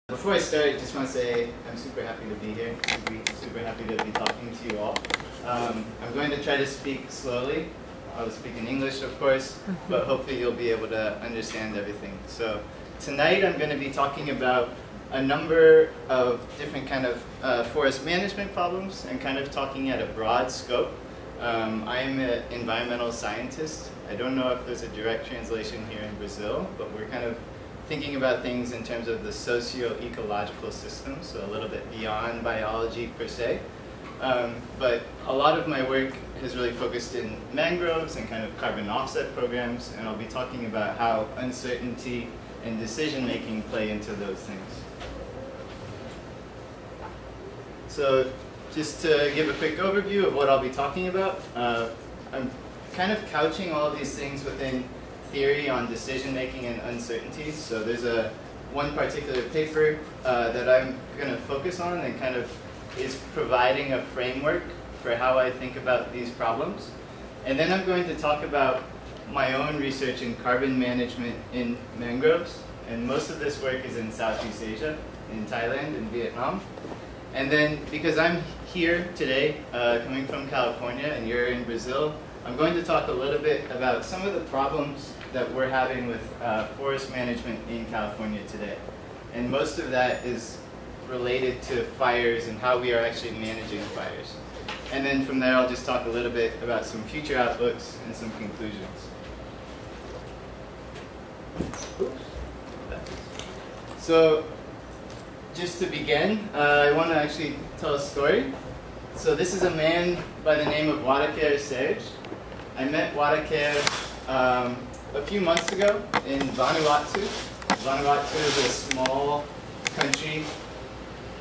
Before I start, I just want to say I'm super happy to be here. Super happy to be talking to you all. I'm going to try to speak slowly. I'll speak in English, of course, but hopefully you'll be able to understand everything. So tonight I'm going to be talking about a number of different kind of forest management problems and kind of talking at a broad scope. I am an environmental scientist. I don't know if there's a direct translation here in Brazil, but we're kind of thinking about things in terms of the socio-ecological system, so a little bit beyond biology per se. But a lot of my work has really focused in mangroves and kind of carbon offset programs, and I'll be talking about how uncertainty and decision-making play into those things. So just to give a quick overview of what I'll be talking about, I'm kind of couching all of these things within theory on decision-making and uncertainties. So there's one particular paper that I'm going to focus on and kind of is providing a framework for how I think about these problems. And then I'm going to talk about my own research in carbon management in mangroves. And most of this work is in Southeast Asia, in Thailand and Vietnam. And then because I'm here today, coming from California, and you're in Brazil, I'm going to talk a little bit about some of the problems that we're having with forest management in California today. And most of that is related to fires and how we are actually managing fires. And then from there, I'll just talk a little bit about some future outlooks and some conclusions. So just to begin, I want to actually tell a story. So this is a man by the name of Wadeker Serge. I met Wadeker a few months ago in Vanuatu. Vanuatu is a small country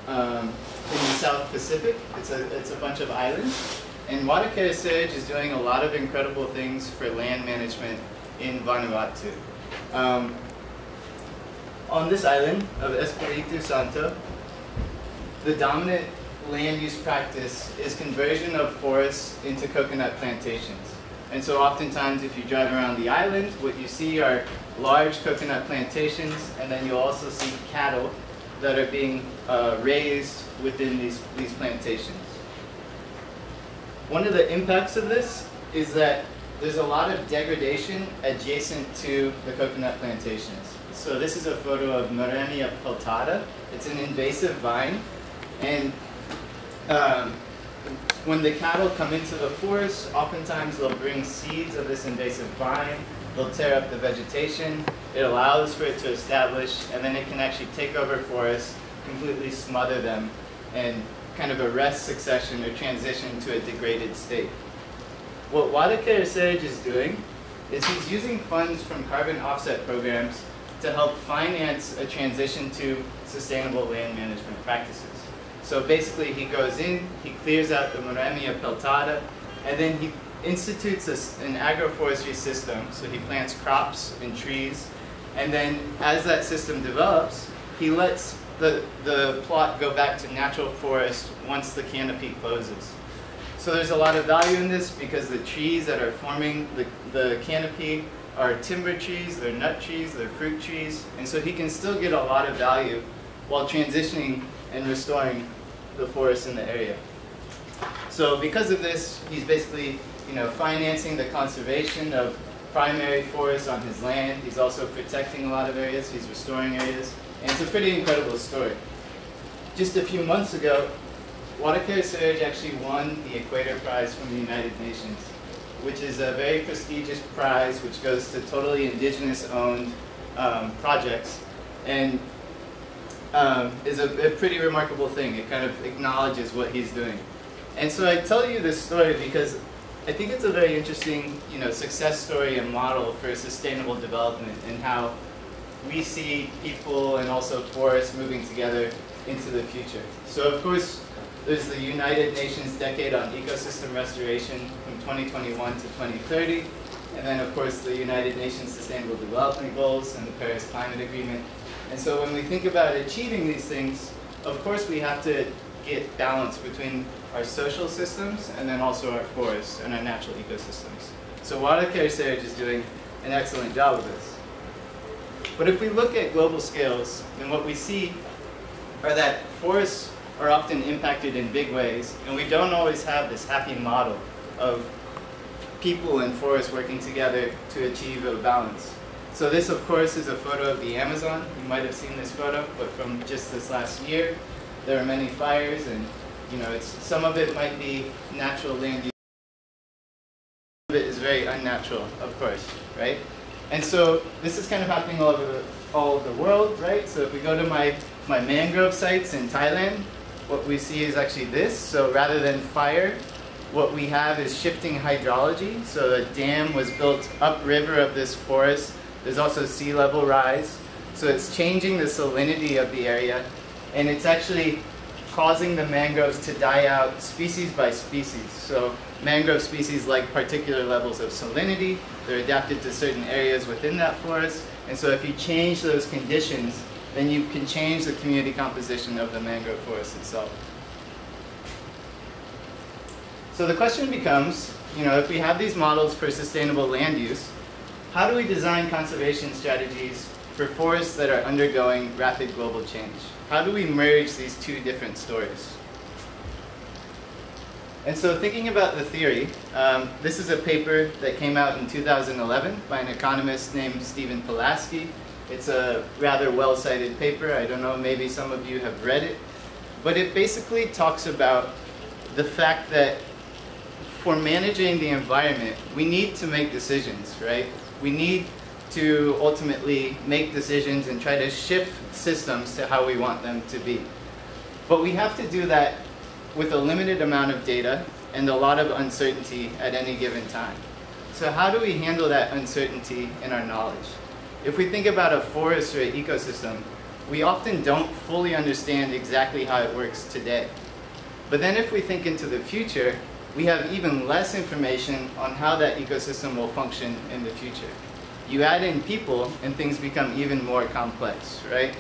in the South Pacific. It's a bunch of islands. And Wadeker Serge is doing a lot of incredible things for land management in Vanuatu. On this island of Espiritu Santo, the dominant land use practice is conversion of forests into coconut plantations. And so oftentimes if you drive around the island, what you see are large coconut plantations, and then you'll also see cattle that are being raised within these plantations. One of the impacts of this is that there's a lot of degradation adjacent to the coconut plantations. So this is a photo of Moremia peltada. It's an invasive vine, and when the cattle come into the forest, oftentimes they'll bring seeds of this invasive vine. They'll tear up the vegetation. It allows for it to establish, and then it can actually take over forests, completely smother them, and kind of arrest succession or transition to a degraded state. What Wadeker Serge is doing is he's using funds from carbon offset programs to help finance a transition to sustainable land management practices. So basically he goes in, he clears out the Moremia peltada, and then he institutes an agroforestry system. So he plants crops and trees, and then as that system develops, he lets the plot go back to natural forest once the canopy closes. So there's a lot of value in this because the trees that are forming the canopy are timber trees, they're nut trees, they're fruit trees, and so he can still get a lot of value while transitioning and restoring the forest in the area. So because of this, he's basically, financing the conservation of primary forests on his land. He's also protecting a lot of areas, he's restoring areas, and it's a pretty incredible story. Just a few months ago, Wadeker Serge actually won the Equator Prize from the United Nations, which is a very prestigious prize which goes to totally indigenous-owned projects, and is a pretty remarkable thing. It kind of acknowledges what he's doing. And so I tell you this story because I think it's a very interesting, success story and model for sustainable development and how we see people and also forests moving together into the future. So of course, there's the United Nations Decade on Ecosystem Restoration from 2021 to 2030. And then of course the United Nations Sustainable Development Goals and the Paris Climate Agreement. And so when we think about achieving these things, of course we have to get balance between our social systems and then also our forests and our natural ecosystems. So Wadeker Serge is doing an excellent job of this. But if we look at global scales, then what we see are that forests are often impacted in big ways, and we don't always have this happy model of people and forests working together to achieve a balance. So this, of course, is a photo of the Amazon. You might have seen this photo, but from just this last year, there are many fires, and some of it might be natural land use. Some of it is very unnatural, of course, right? And so this is kind of happening all over the world, right? So if we go to my mangrove sites in Thailand, what we see is actually this. So rather than fire, what we have is shifting hydrology. So a dam was built upriver of this forest. There's also sea level rise. So it's changing the salinity of the area, and it's actually causing the mangroves to die out species by species. So mangrove species like particular levels of salinity. They're adapted to certain areas within that forest. And so if you change those conditions, then you can change the community composition of the mangrove forest itself. So the question becomes, if we have these models for sustainable land use, how do we design conservation strategies for forests that are undergoing rapid global change? How do we merge these two different stories? And so thinking about the theory, this is a paper that came out in 2011 by an economist named Stephen Pulaski. It's a rather well-cited paper. I don't know, maybe some of you have read it. But it basically talks about the fact that for managing the environment, we need to make decisions, right? We need to ultimately make decisions and try to shift systems to how we want them to be. But we have to do that with a limited amount of data and a lot of uncertainty at any given time. So how do we handle that uncertainty in our knowledge? If we think about a forest or an ecosystem, we often don't fully understand exactly how it works today. But then if we think into the future, we have even less information on how that ecosystem will function in the future. You add in people and things become even more complex, right?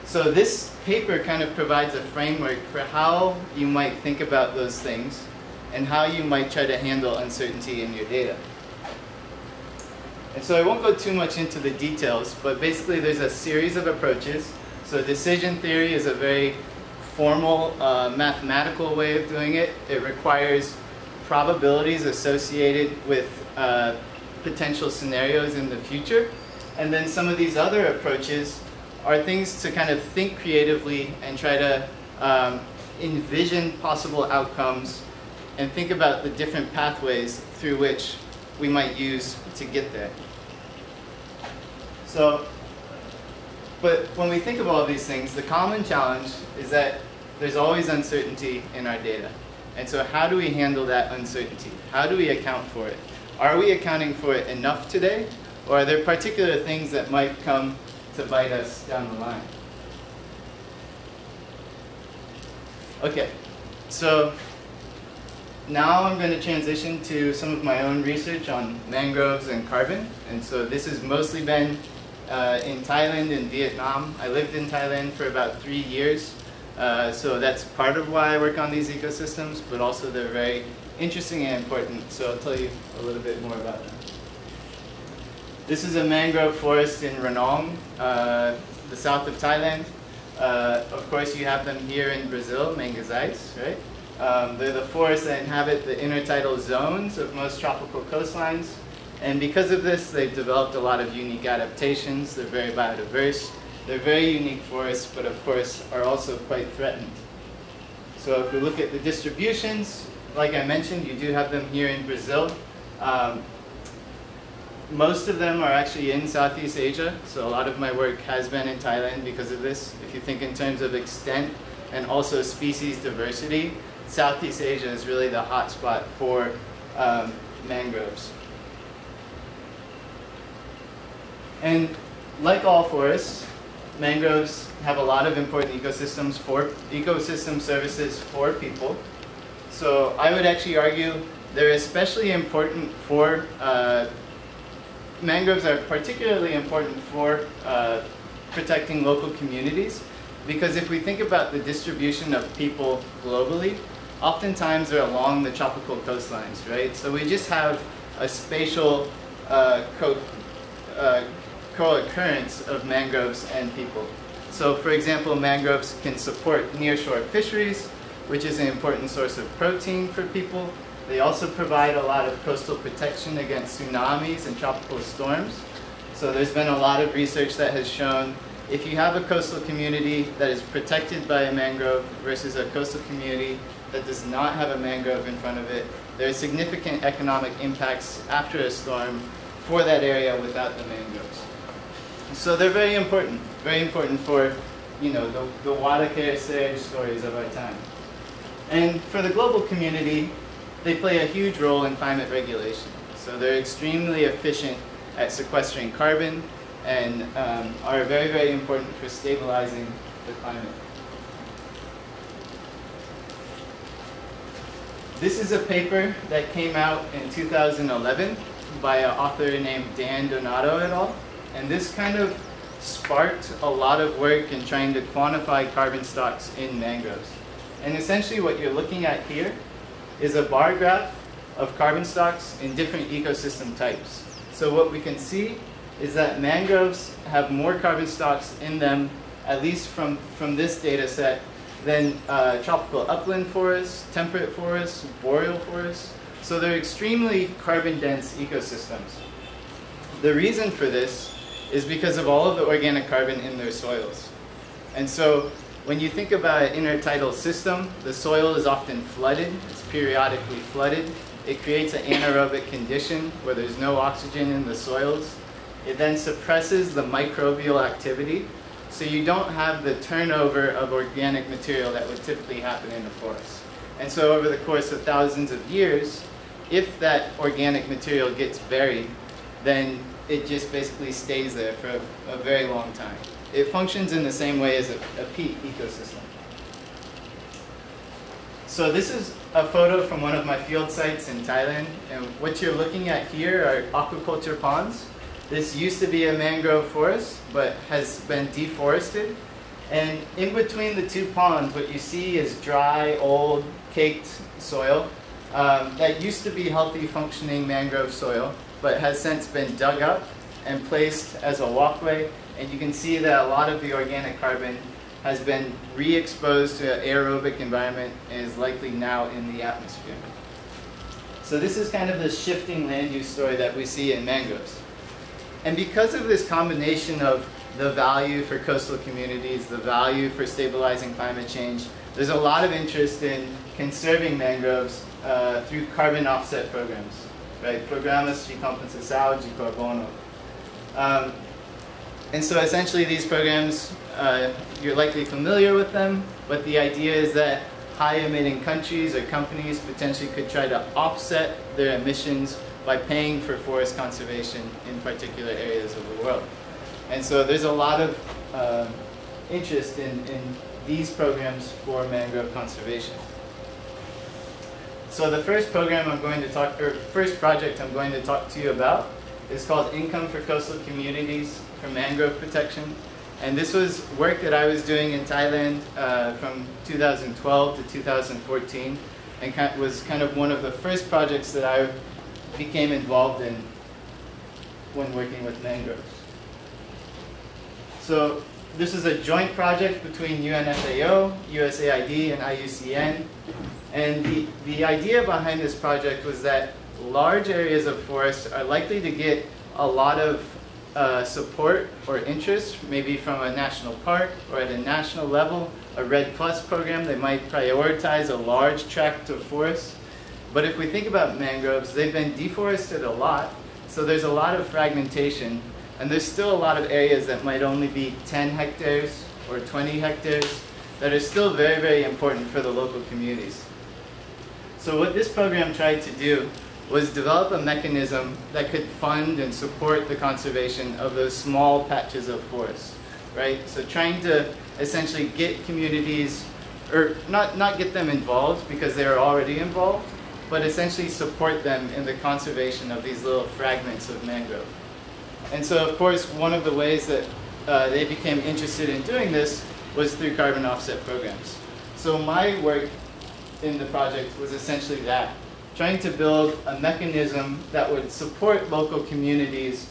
So this paper kind of provides a framework for how you might think about those things and how you might try to handle uncertainty in your data. And so I won't go too much into the details, but basically there's a series of approaches. So decision theory is a very formal mathematical way of doing it. It requires probabilities associated with potential scenarios in the future. And then some of these other approaches are things to kind of think creatively and try to envision possible outcomes and think about the different pathways through which we might use to get there. So, but when we think of all these things, the common challenge is that there's always uncertainty in our data. And so how do we handle that uncertainty? How do we account for it? Are we accounting for it enough today? Or are there particular things that might come to bite us down the line? Okay, so now I'm going to transition to some of my own research on mangroves and carbon. And so this has mostly been in Thailand and Vietnam. I lived in Thailand for about 3 years. So that's part of why I work on these ecosystems, but also they're very interesting and important. So I'll tell you a little bit more about them. This is a mangrove forest in Ranong, the south of Thailand. Of course, you have them here in Brazil, mangazais, right? They're the forests that inhabit the intertidal zones of most tropical coastlines. And because of this, they've developed a lot of unique adaptations. They're very biodiverse. They're very unique forests, but of course are also quite threatened. So if we look at the distributions, like I mentioned, you do have them here in Brazil. Most of them are actually in Southeast Asia, so a lot of my work has been in Thailand because of this. If you think in terms of extent and also species diversity, Southeast Asia is really the hotspot for mangroves. And like all forests, mangroves have a lot of important ecosystem services for people. So I would actually argue they're especially important for, mangroves are particularly important for protecting local communities, because if we think about the distribution of people globally, oftentimes they're along the tropical coastlines, right? So we just have a spatial co-occurrence of mangroves and people. So for example, mangroves can support nearshore fisheries, which is an important source of protein for people. They also provide a lot of coastal protection against tsunamis and tropical storms. So there's been a lot of research that has shown if you have a coastal community that is protected by a mangrove versus a coastal community that does not have a mangrove in front of it, there are significant economic impacts after a storm for that area without the mangroves. So they're very important for, you know, the water care stories of our time. And for the global community, they play a huge role in climate regulation. So they're extremely efficient at sequestering carbon and are very, very important for stabilizing the climate. This is a paper that came out in 2011 by an author named Dan Donato et al. And this kind of sparked a lot of work in trying to quantify carbon stocks in mangroves. And essentially what you're looking at here is a bar graph of carbon stocks in different ecosystem types. So what we can see is that mangroves have more carbon stocks in them, at least from this data set, than tropical upland forests, temperate forests, boreal forests. So they're extremely carbon-dense ecosystems. The reason for this is because of all of the organic carbon in their soils. And so when you think about an intertidal system, the soil is often flooded, it's periodically flooded. It creates an anaerobic condition where there's no oxygen in the soils. It then suppresses the microbial activity, so you don't have the turnover of organic material that would typically happen in a forest. And so over the course of thousands of years, if that organic material gets buried, then it just basically stays there for a very long time. It functions in the same way as a peat ecosystem. So this is a photo from one of my field sites in Thailand, and what you're looking at here are aquaculture ponds. This used to be a mangrove forest, but has been deforested. And in between the two ponds, what you see is dry, old, caked soil. That used to be healthy, functioning mangrove soil, but has since been dug up and placed as a walkway. And you can see that a lot of the organic carbon has been re-exposed to an aerobic environment and is likely now in the atmosphere. So this is kind of the shifting land use story that we see in mangroves. And because of this combination of the value for coastal communities, the value for stabilizing climate change, there's a lot of interest in conserving mangroves through carbon offset programs, right? Programas de compensação de carbono. And so essentially these programs, you're likely familiar with them, but the idea is that high-emitting countries or companies potentially could try to offset their emissions by paying for forest conservation in particular areas of the world. And so there's a lot of interest in these programs for mangrove conservation. So the first program I'm going to talk, or first project I'm going to talk to you about is called Income for Coastal Communities for Mangrove Protection. And this was work that I was doing in Thailand from 2012 to 2014, and was kind of one of the first projects that I became involved in when working with mangroves. So this is a joint project between UNFAO, USAID, and IUCN. And the idea behind this project was that large areas of forest are likely to get a lot of support or interest, maybe from a national park or at a national level, a REDD+ program. They might prioritize a large tract of forest. But if we think about mangroves, they've been deforested a lot, so there's a lot of fragmentation, and there's still a lot of areas that might only be 10 hectares or 20 hectares that are still very, very important for the local communities. So what this program tried to do was develop a mechanism that could fund and support the conservation of those small patches of forest, right? So trying to essentially get communities, or not get them involved because they are already involved, but essentially support them in the conservation of these little fragments of mangrove. And so of course one of the ways that they became interested in doing this was through carbon offset programs. So my work in the project was essentially that, trying to build a mechanism that would support local communities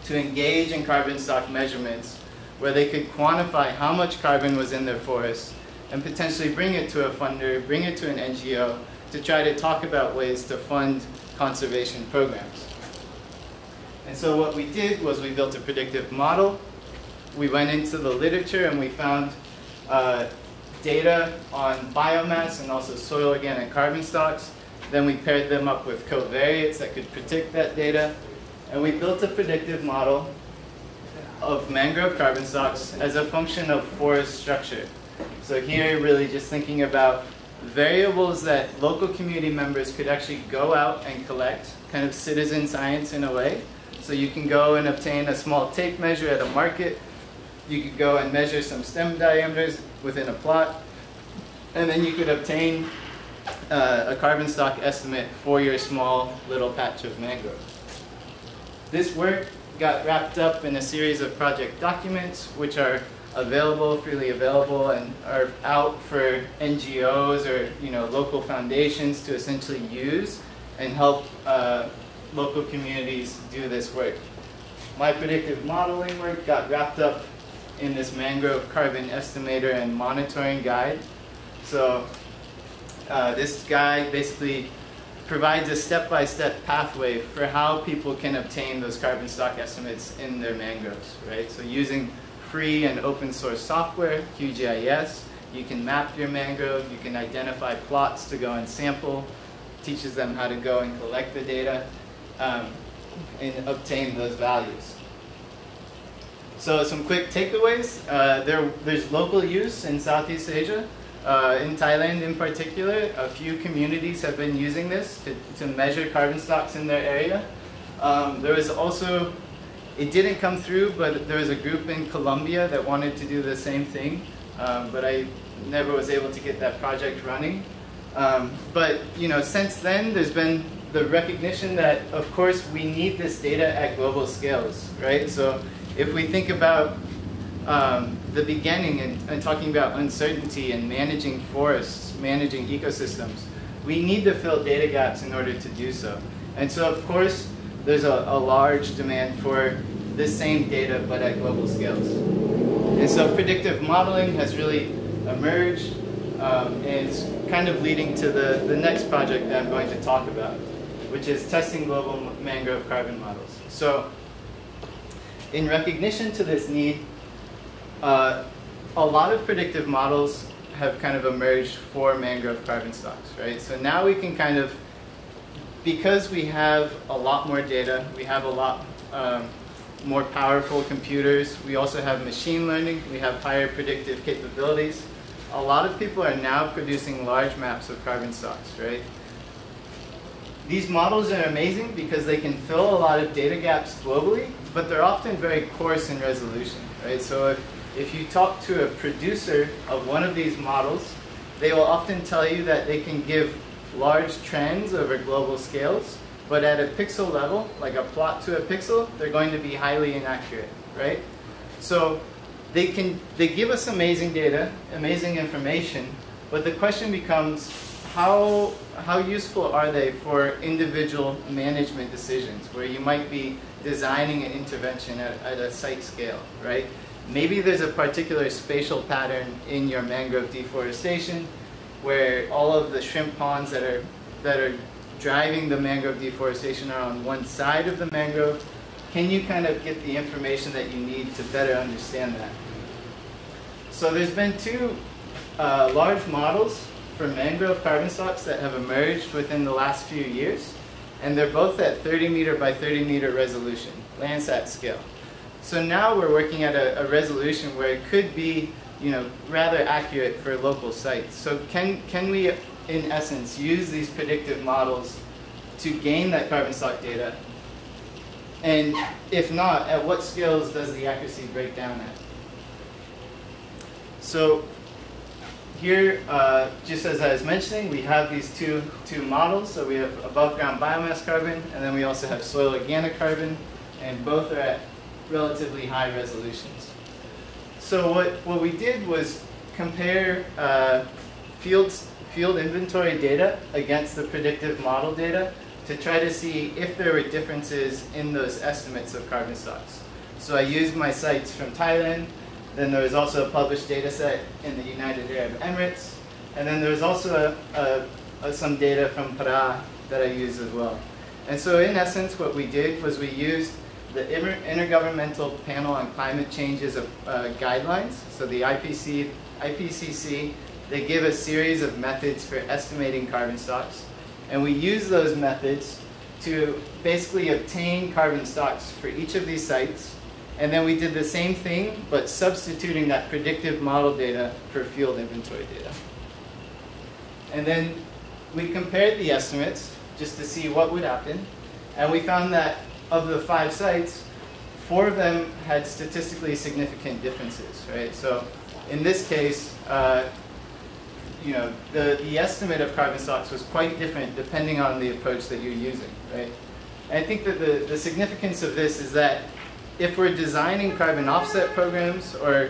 to engage in carbon stock measurements where they could quantify how much carbon was in their forests and potentially bring it to a funder, bring it to an NGO to try to talk about ways to fund conservation programs. And so what we did was we built a predictive model. We went into the literature and we found data on biomass and also soil organic carbon stocks. Then we paired them up with covariates that could predict that data. And we built a predictive model of mangrove carbon stocks as a function of forest structure. So here, really just thinking about variables that local community members could actually go out and collect, kind of citizen science in a way. So you can go and obtain a small tape measure at a market. You could go and measure some stem diameters within a plot. And then you could obtain a carbon stock estimate for your small little patch of mangrove. This work got wrapped up in a series of project documents, which are available, freely available, and are out for NGOs or local foundations to essentially use and help local communities do this work. My predictive modeling work got wrapped up in this mangrove carbon estimator and monitoring guide. So this guide basically provides a step-by-step pathway for how people can obtain those carbon stock estimates in their mangroves, right? So using free and open source software, QGIS, you can map your mangrove, you can identify plots to go and sample, teaches them how to go and collect the data and obtain those values. So some quick takeaways. There's local use in Southeast Asia. In Thailand in particular, a few communities have been using this to measure carbon stocks in their area. There was also, it didn't come through, but there was a group in Colombia that wanted to do the same thing, but I never was able to get that project running. But since then, there's been the recognition that, of course, we need this data at global scales, right? So if we think about the beginning and talking about uncertainty and managing forests, managing ecosystems, we need to fill data gaps in order to do so. And so, of course, there's a large demand for this same data, but at global scales. And so predictive modeling has really emerged and it's kind of leading to the next project that I'm going to talk about, which is testing global mangrove carbon models. So in recognition to this need, a lot of predictive models have kind of emerged for mangrove carbon stocks, right? So now we can kind of, because we have a lot more data, we have a lot more powerful computers, we also have machine learning, we have higher predictive capabilities. A lot of people are now producing large maps of carbon stocks, right? These models are amazing because they can fill a lot of data gaps globally, but they're often very coarse in resolution, right? So if you talk to a producer of one of these models, they will often tell you that they can give large trends over global scales, but at a pixel level, like a plot to a pixel, they're going to be highly inaccurate, right? So they give us amazing data, amazing information, but the question becomes, how useful are they for individual management decisions, where you might be designing an intervention at a site scale, right? Maybe there's a particular spatial pattern in your mangrove deforestation where all of the shrimp ponds that are driving the mangrove deforestation are on one side of the mangrove. Can you kind of get the information that you need to better understand that? So there's been two large models for mangrove carbon stocks that have emerged within the last few years, and they're both at 30 meter by 30 meter resolution, Landsat scale. So now we're working at a resolution where it could be, rather accurate for local sites. So can we, in essence, use these predictive models to gain that carbon stock data? And if not, at what scales does the accuracy break down at? So here, just as I was mentioning, we have these two models. So we have above ground biomass carbon, and then we also have soil organic carbon, and both are at relatively high resolutions. So what we did was compare field inventory data against the predictive model data to try to see if there were differences in those estimates of carbon stocks. So I used my sites from Thailand Then there was also a published data set in the United Arab Emirates. And then there was also some data from Para that I used as well. And so in essence, what we did was we used the Intergovernmental Panel on Climate Change's guidelines. So the IPCC, they give a series of methods for estimating carbon stocks. And we use those methods to basically obtain carbon stocks for each of these sites. And then we did the same thing, but substituting that predictive model data for field inventory data. And then we compared the estimates just to see what would happen. And we found that of the 5 sites, 4 of them had statistically significant differences, right? So in this case, you know, the estimate of carbon stocks was quite different depending on the approach that you're using, right? And I think that the significance of this is that if we're designing carbon offset programs or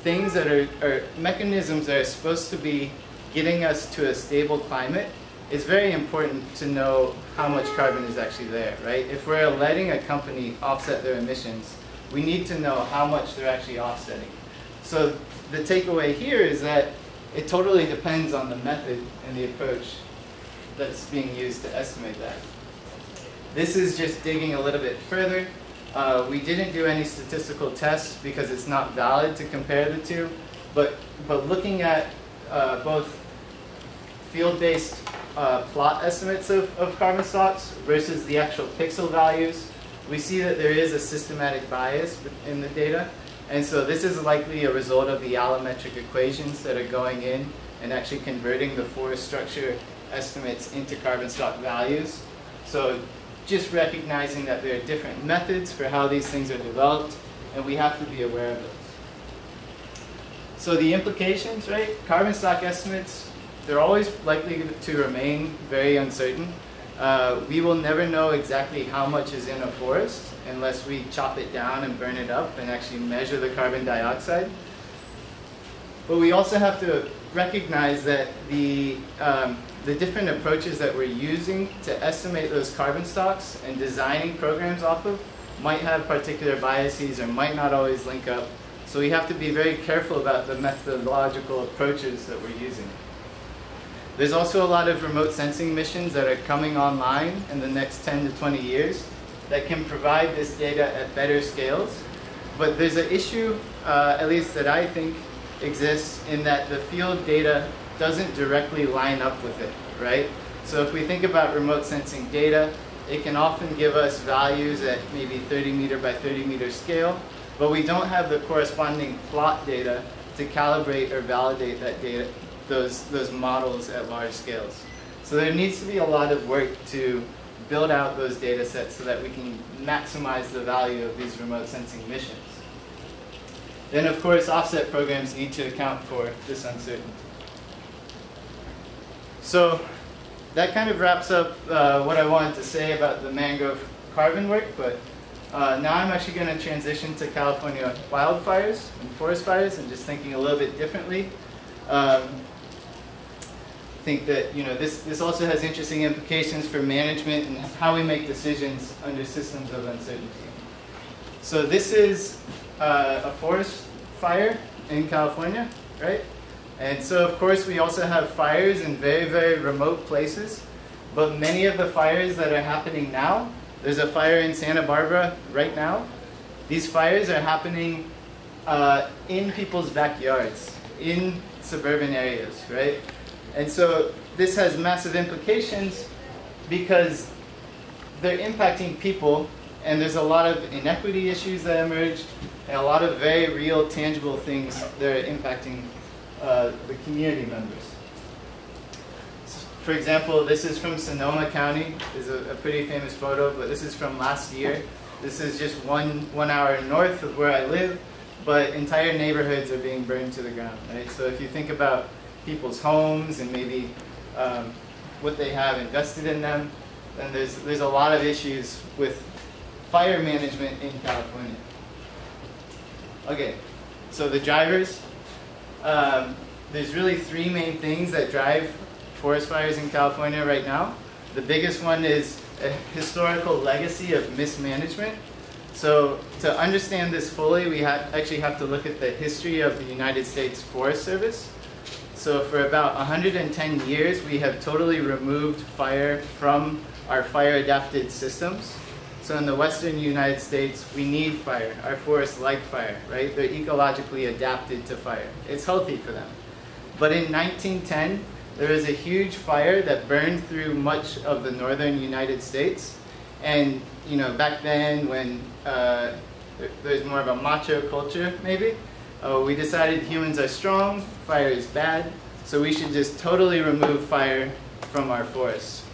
things that are mechanisms that are supposed to be getting us to a stable climate, it's very important to know how much carbon is actually there, right? If we're letting a company offset their emissions, we need to know how much they're actually offsetting. So the takeaway here is that it totally depends on the method and the approach that's being used to estimate that. This is just digging a little bit further. We didn't do any statistical tests because it's not valid to compare the two, but looking at both field-based plot estimates of carbon stocks versus the actual pixel values, we see that there is a systematic bias in the data. And so this is likely a result of the allometric equations that are going in and actually converting the forest structure estimates into carbon stock values. So just recognizing that there are different methods for how these things are developed, and we have to be aware of those. So the implications, right? Carbon stock estimates, they're always likely to remain very uncertain. We will never know exactly how much is in a forest unless we chop it down and burn it up and actually measure the carbon dioxide. But we also have to recognize that the different approaches that we're using to estimate those carbon stocks and designing programs off of might have particular biases or might not always link up. So we have to be very careful about the methodological approaches that we're using. There's also a lot of remote sensing missions that are coming online in the next 10 to 20 years that can provide this data at better scales. But there's an issue, at least that I think exists, in that the field data doesn't directly line up with it, right? So if we think about remote sensing data, it can often give us values at maybe 30 meter by 30 meter scale, but we don't have the corresponding plot data to calibrate or validate that data, those models at large scales. So there needs to be a lot of work to build out those data sets so that we can maximize the value of these remote sensing missions. Then of course offset programs need to account for this uncertainty. So that kind of wraps up what I wanted to say about the mangrove carbon work, but now I'm actually going to transition to California wildfires and forest fires and just thinking a little bit differently. I think that this also has interesting implications for management and how we make decisions under systems of uncertainty. So this is a forest fire in California, right? And so of course we also have fires in very, very remote places, but many of the fires that are happening now, there's a fire in Santa Barbara right now. These fires are happening in people's backyards, in suburban areas, right? And so this has massive implications because they're impacting people, and there's a lot of inequity issues that emerge, and a lot of very real, tangible things that are impacting the community members. For example, this is from Sonoma County. This is a pretty famous photo, but this is from last year. This is just one hour north of where I live, but entire neighborhoods are being burned to the ground, right? So if you think about people's homes and maybe what they have invested in them, then there's a lot of issues with fire management in California. Okay, so the drivers. There's really 3 main things that drive forest fires in California right now. The biggest one is a historical legacy of mismanagement. So to understand this fully, we actually have to look at the history of the United States Forest Service. So for about 110 years, we have totally removed fire from our fire-adapted systems. So in the western United States, we need fire. Our forests like fire, right? They're ecologically adapted to fire. It's healthy for them. But in 1910, there was a huge fire that burned through much of the northern United States. And you know, back then when there's more of a macho culture, maybe, we decided humans are strong, fire is bad, so we should just totally remove fire from our forests.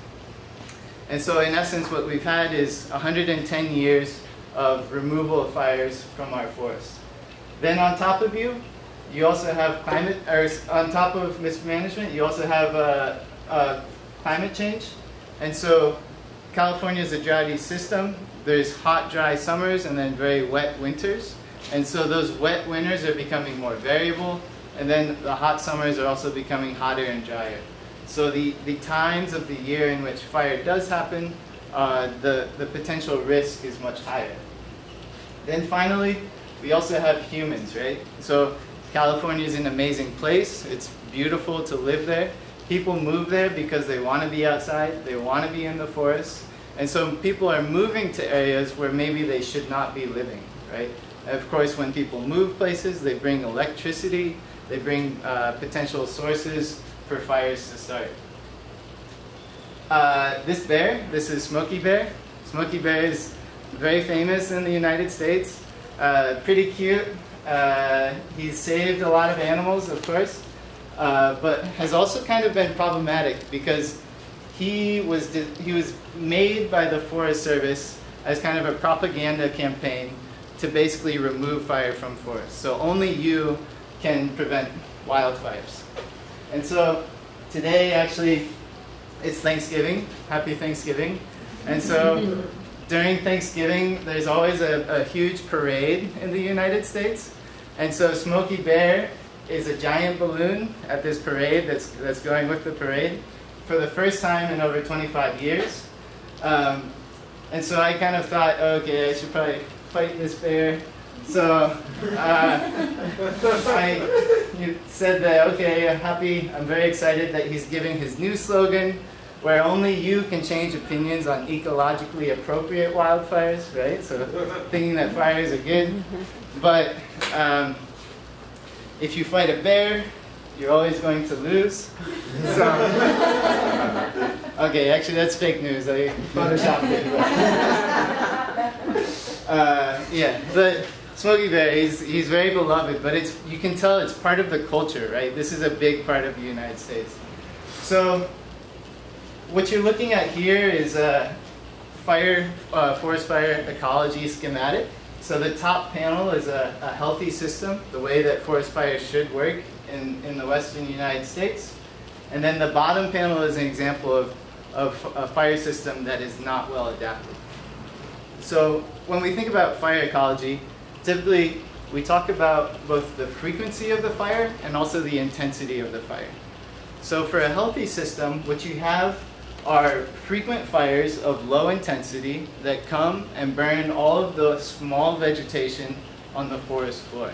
And so in essence, what we've had is 110 years of removal of fires from our forests. Then on top of you also have climate, or on top of mismanagement, you also have climate change. And so California is a droughty system. There's hot, dry summers and then very wet winters. And so those wet winters are becoming more variable, and then the hot summers are also becoming hotter and drier. So the times of the year in which fire does happen, the potential risk is much higher. Then finally, we also have humans, right? So California is an amazing place. It's beautiful to live there. People move there because they want to be outside, they want to be in the forest. And so people are moving to areas where maybe they should not be living, right? Of course, when people move places, they bring electricity, they bring potential sources for fires to start. This bear, this is Smokey Bear. Smokey Bear is very famous in the United States, pretty cute. He's saved a lot of animals, of course, but has also kind of been problematic because he was made by the Forest Service as kind of a propaganda campaign to basically remove fire from forests. So only you can prevent wildfires. And so today, actually, it's Thanksgiving. Happy Thanksgiving. And so during Thanksgiving, there's always a huge parade in the United States. And so Smokey Bear is a giant balloon at this parade that's going with the parade for the first time in over 25 years. And so I kind of thought, okay, I should probably fight this bear. So I said that, okay, I'm very excited that he's giving his new slogan, where only you can change opinions on ecologically appropriate wildfires, right? So thinking that fires are good. But if you fight a bear, you're always going to lose. So, okay, actually that's fake news. I photoshopped it. Yeah, but Smokey Bear, he's very beloved, but you can tell it's part of the culture, right? This is a big part of the United States. So what you're looking at here is a forest fire ecology schematic. So the top panel is a healthy system, the way that forest fires should work in the western United States. And then the bottom panel is an example of a fire system that is not well adapted. So when we think about fire ecology, typically we talk about both the frequency of the fire and also the intensity of the fire. So for a healthy system, what you have are frequent fires of low intensity that come and burn all of the small vegetation on the forest floor.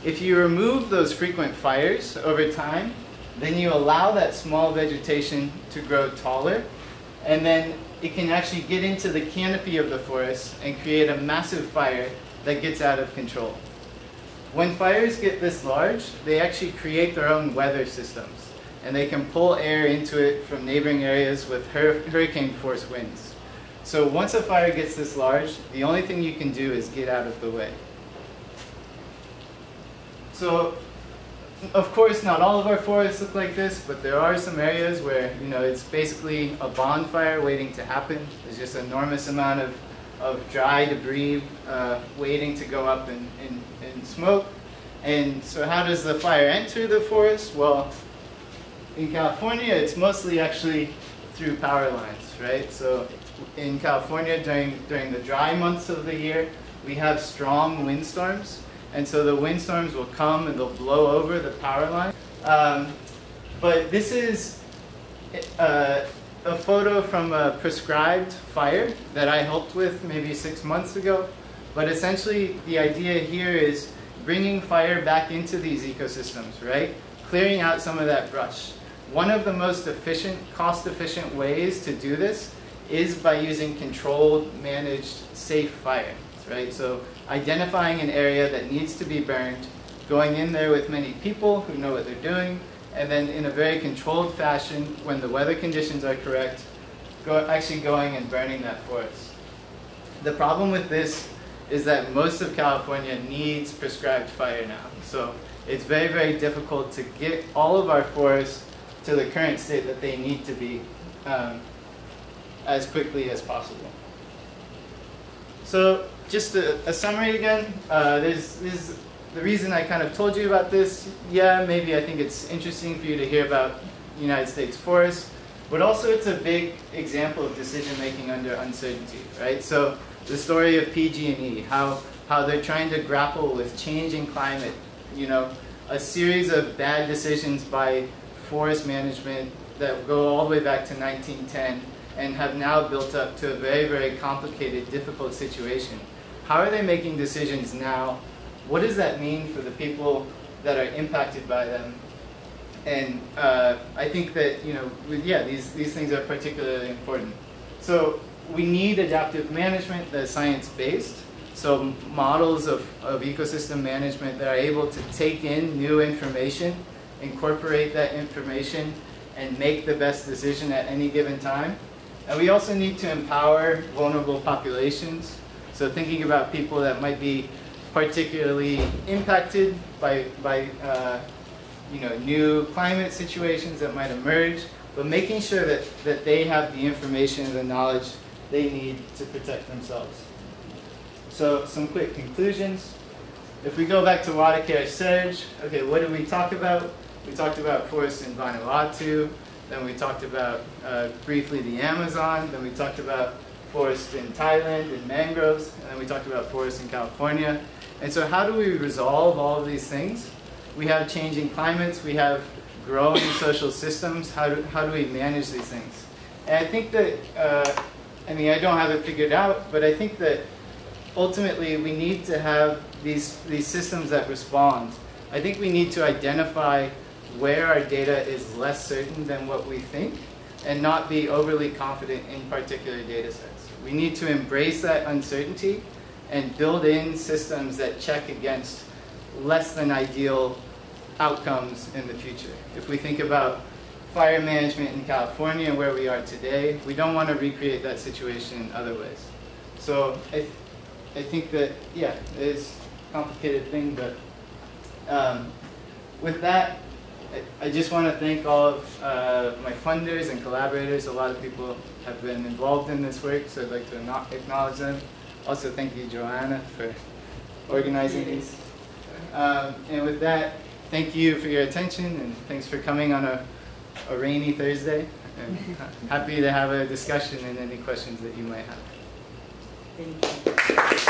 If you remove those frequent fires over time, then you allow that small vegetation to grow taller, and then it can actually get into the canopy of the forest and create a massive fire that gets out of control. When fires get this large, they actually create their own weather systems, and they can pull air into it from neighboring areas with hurricane force winds. So once a fire gets this large, the only thing you can do is get out of the way. So of course, not all of our forests look like this, but there are some areas where, you know, it's basically a bonfire waiting to happen. There's just an enormous amount of dry debris waiting to go up in smoke. And so how does the fire enter the forest? Well, in California, it's mostly actually through power lines, right? So in California, during the dry months of the year, we have strong windstorms. And so the windstorms will come and they'll blow over the power line. But this is a photo from a prescribed fire that I helped with maybe 6 months ago. But essentially, the idea here is bringing fire back into these ecosystems, right? Clearing out some of that brush. One of the most efficient, cost-efficient ways to do this is by using controlled, managed, safe fire, right? So identifying an area that needs to be burned, going in there with many people who know what they're doing, and then in a very controlled fashion, when the weather conditions are correct, actually going and burning that forest. The problem with this is that most of California needs prescribed fire now. So it's very, very difficult to get all of our forests to the current state that they need to be as quickly as possible. So just a summary again, the reason I kind of told you about this, yeah, maybe I think it's interesting for you to hear about United States forests, but also it's a big example of decision making under uncertainty, right? So the story of PG&E, how they're trying to grapple with changing climate, you know, a series of bad decisions by forest management that go all the way back to 1910 and have now built up to a very, very complicated, difficult situation. How are they making decisions now? What does that mean for the people that are impacted by them? And I think that, you know, yeah, these things are particularly important. So we need adaptive management that is science-based. So models of ecosystem management that are able to take in new information, incorporate that information, and make the best decision at any given time. And we also need to empower vulnerable populations. So thinking about people that might be particularly impacted by you know, new climate situations that might emerge, but making sure that they have the information and the knowledge they need to protect themselves. So some quick conclusions. If we go back to water care surge, okay, what did we talk about? We talked about forests in Vanuatu, then we talked about briefly the Amazon, then we talked about forests in Thailand and mangroves, and then we talked about forests in California. And so how do we resolve all of these things? We have changing climates, we have growing social systems. How do we manage these things? And I think that, I mean, I don't have it figured out, but I think that ultimately we need to have these systems that respond. I think we need to identify where our data is less certain than what we think and not be overly confident in particular data sets. We need to embrace that uncertainty and build in systems that check against less than ideal outcomes in the future. If we think about fire management in California and where we are today, we don't want to recreate that situation in other ways. So I think that, yeah, it is a complicated thing, but with that, I just want to thank all of my funders and collaborators. A lot of people have been involved in this work, so I'd like to acknowledge them. Also, thank you, Joanna, for organizing these. And with that, thank you for your attention, and thanks for coming on a rainy Thursday. And happy to have a discussion and any questions that you might have. Thank you.